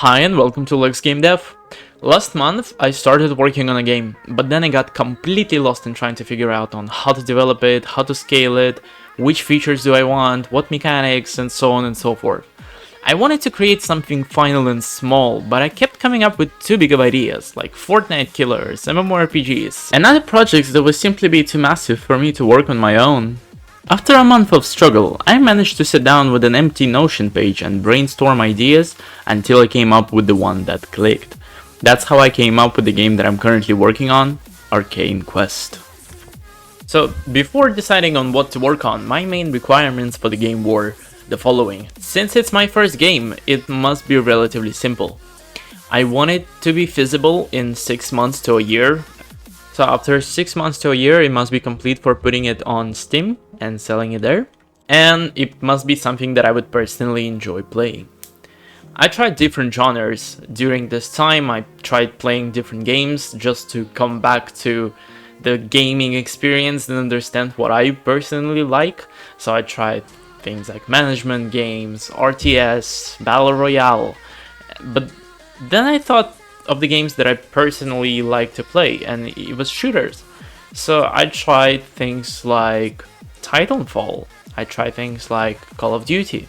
Hi and welcome to Lex Game Dev. Last month I started working on a game, but then I got completely lost in trying to figure out on how to develop it, how to scale it, which features do I want, what mechanics, and so on and so forth. I wanted to create something final and small, but I kept coming up with too big of ideas, like Fortnite killers, MMORPGs, and other projects that would simply be too massive for me to work on my own. After a month of struggle, I managed to sit down with an empty Notion page and brainstorm ideas until I came up with the one that clicked. That's how I came up with the game that I'm currently working on, Arcane Quest. So, before deciding on what to work on, my main requirements for the game were the following. Since it's my first game, it must be relatively simple. I want it to be feasible in 6 months to a year. So after 6 months to a year, it must be complete for putting it on Steam and selling it there. And it must be something that I would personally enjoy playing. I tried different genres. During this time, I tried playing different games just to come back to the gaming experience and understand what I personally like. So I tried things like management games, RTS, Battle Royale. But then I thought of the games that I personally like to play, and it was shooters. So I tried things like Titanfall, I tried things like Call of Duty,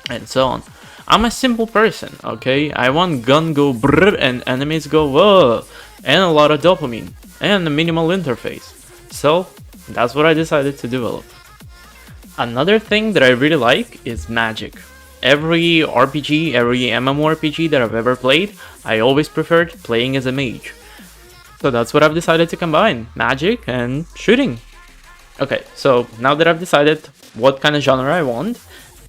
and so on. I'm a simple person, okay? I want gun go brrr and enemies go whoa, and a lot of dopamine, and a minimal interface. So that's what I decided to develop. Another thing that I really like is magic. Every RPG, every MMORPG that I've ever played, I always preferred playing as a mage. So that's what I've decided to combine, magic and shooting. Okay, so now that I've decided what kind of genre I want,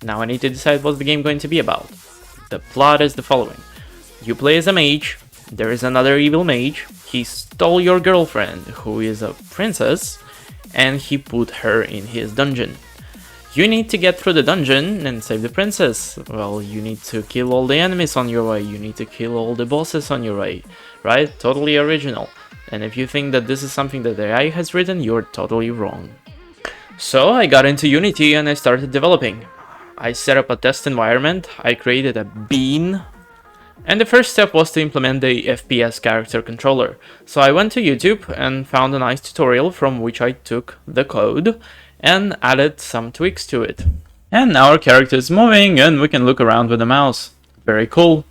now I need to decide what's the game going to be about. The plot is the following. You play as a mage, there is another evil mage, he stole your girlfriend, who is a princess, and he put her in his dungeon. You need to get through the dungeon and save the princess. Well, you need to kill all the enemies on your way, you need to kill all the bosses on your way, right? Totally original. And if you think that this is something that the AI has written, you're totally wrong. So I got into Unity and I started developing. I set up a test environment, I created a bean, and the first step was to implement the FPS character controller. So I went to YouTube and found a nice tutorial from which I took the code and added some tweaks to it. And now our character is moving and we can look around with the mouse. Very cool.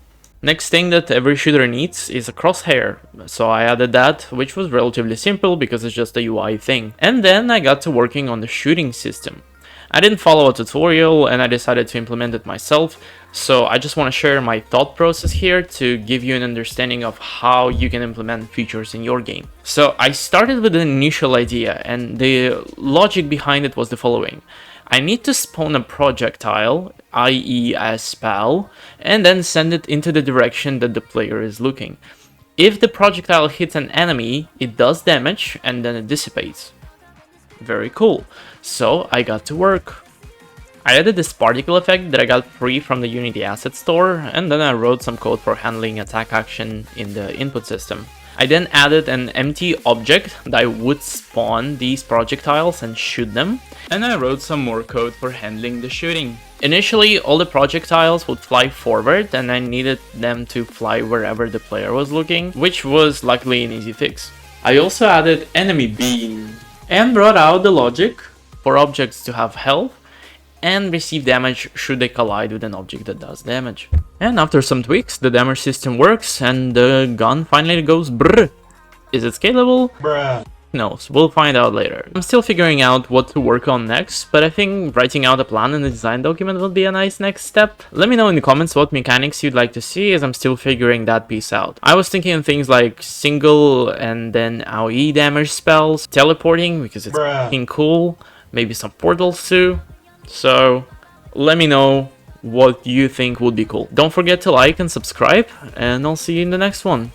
Next thing that every shooter needs is a crosshair, so I added that, which was relatively simple because it's just a UI thing. And then I got to working on the shooting system. I didn't follow a tutorial and I decided to implement it myself, so I just want to share my thought process here to give you an understanding of how you can implement features in your game. So I started with an initial idea and the logic behind it was the following. I need to spawn a projectile, i.e. a spell, and then send it into the direction that the player is looking. If the projectile hits an enemy, it does damage and then it dissipates. Very cool. So I got to work. I added this particle effect that I got free from the Unity Asset Store, and then I wrote some code for handling attack action in the input system. I then added an empty object that would spawn these projectiles and shoot them, and I wrote some more code for handling the shooting. Initially, all the projectiles would fly forward and I needed them to fly wherever the player was looking, which was luckily an easy fix. I also added enemy beam and brought out the logic for objects to have health and receive damage should they collide with an object that does damage. And after some tweaks, the damage system works and the gun finally goes brrr. Is it scalable? Bruh. No, so we'll find out later. I'm still figuring out what to work on next, but I think writing out a plan in a design document would be a nice next step. Let me know in the comments what mechanics you'd like to see, as I'm still figuring that piece out. I was thinking of things like single and then AoE damage spells, teleporting because it's fucking cool, maybe some portals too. So let me know what you think would be cool. Don't forget to like and subscribe, and I'll see you in the next one.